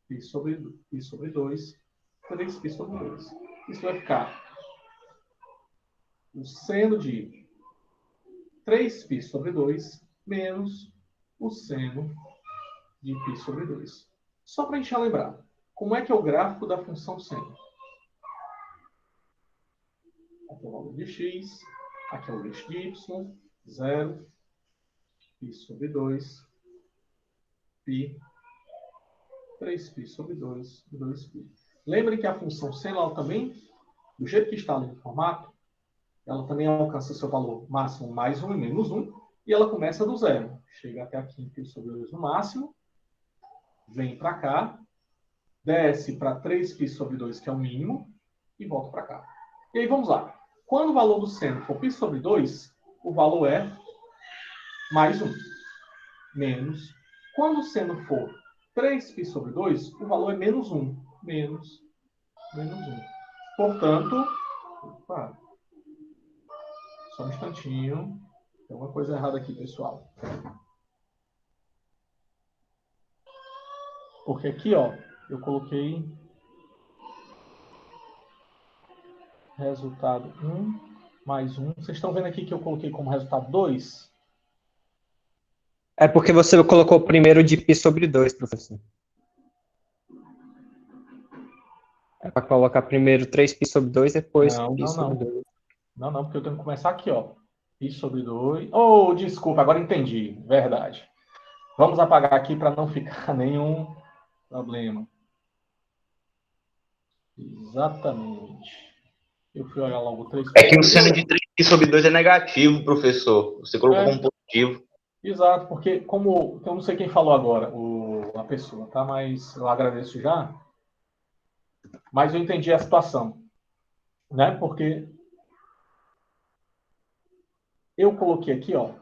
π sobre 2, 3π sobre 2. Isso vai ficar o seno de 3π sobre 2 menos o seno de π sobre 2. Só para a gente lembrar, como é que é o gráfico da função seno? Aqui é o valor de x, aqui é o eixo de y, 0, π sobre 2, π, 3π sobre 2, 2π. Lembrem que a função seno, ela também, do jeito que está ali no formato, ela também alcança seu valor máximo mais 1 e menos 1, e ela começa do zero. Chega até aqui em π sobre 2 no máximo, vem para cá, desce para 3π sobre 2, que é o mínimo, e volta para cá. E aí, vamos lá. Quando o valor do seno for π sobre 2, o valor é mais 1, menos. Quando o seno for 3π sobre 2, o valor é menos 1, menos 1. Portanto, opa, só um instantinho. Tem alguma coisa errada aqui, pessoal. Porque aqui, ó, eu coloquei resultado 1 mais 1. Vocês estão vendo aqui que eu coloquei como resultado 2? É porque você colocou primeiro de π sobre 2, professor. É para colocar primeiro 3π sobre 2, depois π sobre 2. Não, porque eu tenho que começar aqui, ó. π sobre 2. Oh, desculpa, agora entendi. Verdade. Vamos apagar aqui para não ficar nenhum problema. Exatamente. Eu fui olhar logo 3π. É que o seno de 3π sobre 2 é negativo, professor. Você colocou como positivo. Exato, porque como eu não sei quem falou agora, a pessoa, tá? Mas eu agradeço já. Mas eu entendi a situação, né? Porque eu coloquei aqui, ó,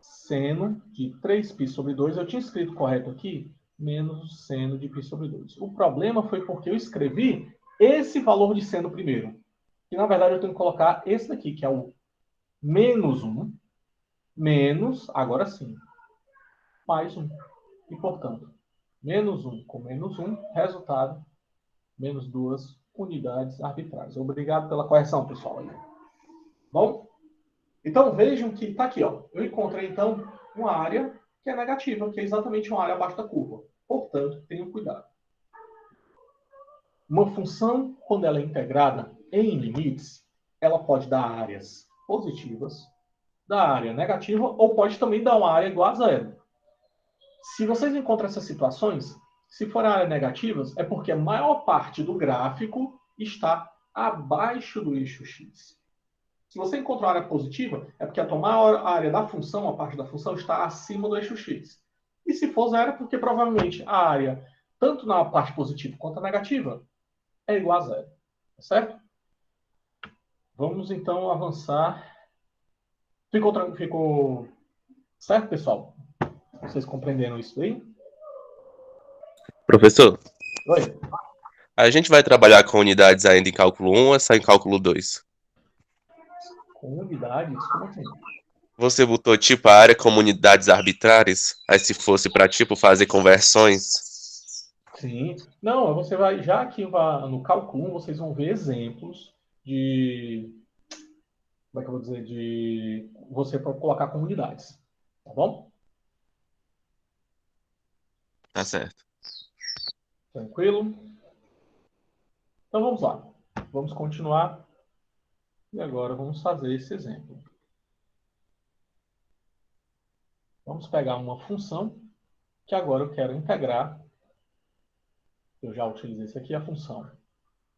seno de 3π sobre 2, eu tinha escrito correto aqui, menos o seno de π sobre 2. O problema foi porque eu escrevi esse valor de seno primeiro. E, na verdade, eu tenho que colocar esse daqui, que é o menos 1, menos, agora sim, mais 1. E, portanto, menos 1 com menos 1, resultado, menos 2 unidades arbitrárias. Obrigado pela correção, pessoal. Bom? Então, vejam que está aqui, ó. Eu encontrei, então, uma área que é negativa, que é exatamente uma área abaixo da curva. Portanto, tenham cuidado. Uma função, quando ela é integrada em limites, ela pode dar áreas positivas, dar área negativa, ou pode também dar uma área igual a zero. Se vocês encontram essas situações, se for área negativas, é porque a maior parte do gráfico está abaixo do eixo x. Se você encontrar área positiva, é porque a maior área da função, a parte da função, está acima do eixo x. E se for zero, é porque provavelmente a área, tanto na parte positiva quanto a negativa, é igual a zero. Certo? Vamos então avançar. Ficou Certo, pessoal? Vocês compreenderam isso aí? Professor, Oi? a gente vai trabalhar com unidades ainda em cálculo 1 ou é só em cálculo 2? Com unidades? Como assim? Você botou tipo a área como unidades arbitrárias? Aí se fosse para tipo fazer conversões? Sim. Não, você vai, já que no cálculo 1, vocês vão ver exemplos de, como é que eu vou dizer, de você colocar com unidades. Tá bom? Tá certo. Tranquilo? Então vamos lá. Vamos continuar. E agora vamos fazer esse exemplo. Vamos pegar uma função que agora eu quero integrar. Eu já utilizei isso aqui, a função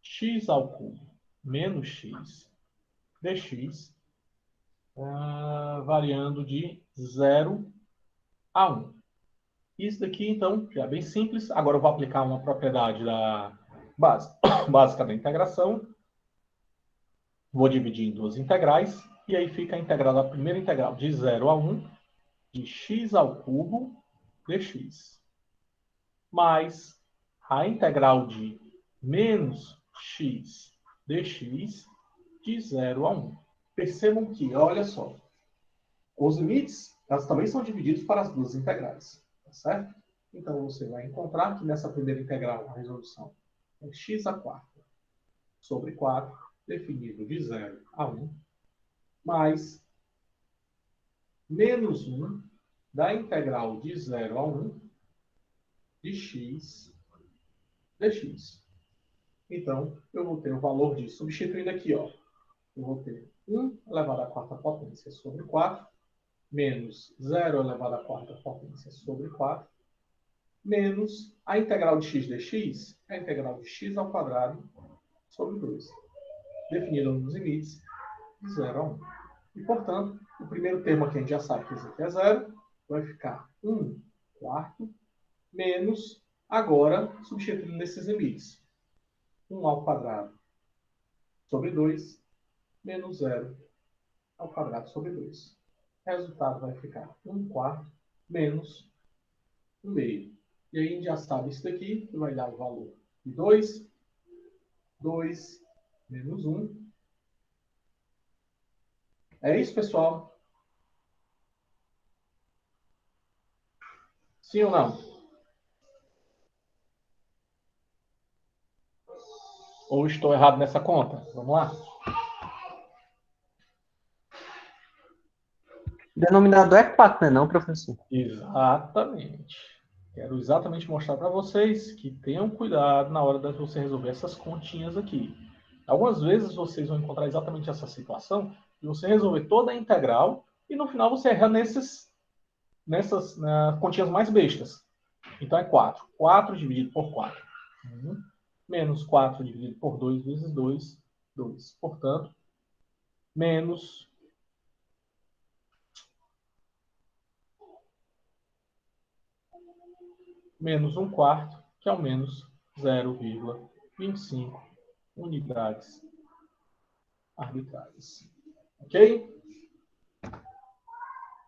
x ao cubo menos x dx, variando de 0 a 1. Isso daqui, então, já é bem simples. Agora eu vou aplicar uma propriedade básica da integração. Vou dividir em duas integrais. E aí fica a integral, a primeira integral de 0 a 1, de x ao cubo dx, mais a integral de menos x dx de 0 a 1. Percebam que, olha só, os limites elas também são divididos para as duas integrais, tá certo? Então, você vai encontrar que nessa primeira integral, a resolução é x à quarta sobre 4, definido de 0 a 1, mais menos 1 da integral de 0 a 1 de x dx. Então, eu vou ter o valor de, substituindo aqui, ó, eu vou ter 1 elevado à quarta potência sobre 4, menos 0 elevado à quarta potência sobre 4, menos a integral de x dx, a integral de x ao quadrado sobre 2, definido nos limites de 0 a 1. E, portanto, o primeiro termo aqui a gente já sabe que esse aqui é 0, vai ficar 1 quarto, menos, agora, substituindo nesses limites, 1 ao quadrado sobre 2, menos 0 ao quadrado sobre 2. O resultado vai ficar 1 quarto menos 1 meio. E aí a gente já sabe isso daqui, que vai dar o valor de 2, 2 menos 1. É isso, pessoal? Sim ou não? Ou estou errado nessa conta? Vamos lá? O denominador é 4, não, professor? Exatamente. Quero exatamente mostrar para vocês que tenham cuidado na hora de você resolver essas continhas aqui. Algumas vezes vocês vão encontrar exatamente essa situação de você resolver toda a integral e no final você erra nessas continhas mais bestas. Então é 4. 4 dividido por 4. 1. Menos 4 dividido por 2 vezes 2. 2. Portanto, menos menos 1 quarto, que é o menos 0,25 unidades arbitrárias. Ok?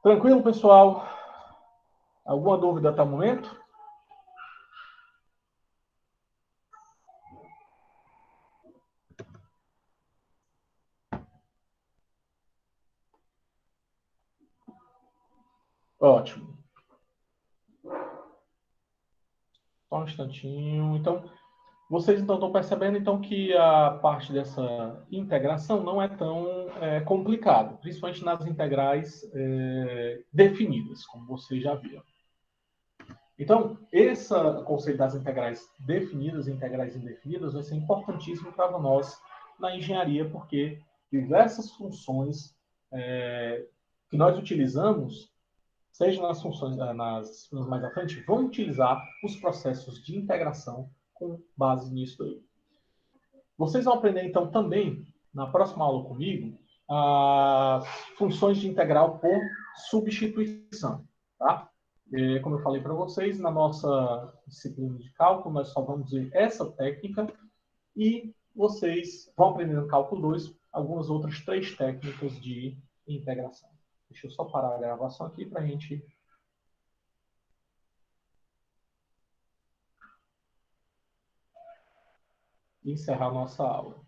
Tranquilo, pessoal? Alguma dúvida até o momento? Ótimo. Só um instantinho. Então, vocês estão percebendo então que a parte dessa integração não é tão complicada, principalmente nas integrais definidas, como vocês já viram. Então, esse conceito das integrais definidas e integrais indefinidas vai ser importantíssimo para nós na engenharia, porque diversas funções que nós utilizamos, seja nas funções nas mais à frente, vão utilizar os processos de integração com base nisso aí. Vocês vão aprender, então, também, na próxima aula comigo, as funções de integral por substituição. Tá? Como eu falei para vocês, na nossa disciplina de cálculo, nós só vamos ver essa técnica e vocês vão aprender no cálculo 2 algumas outras 3 técnicas de integração. Deixa eu só parar a gravação aqui para a gente encerrar a nossa aula.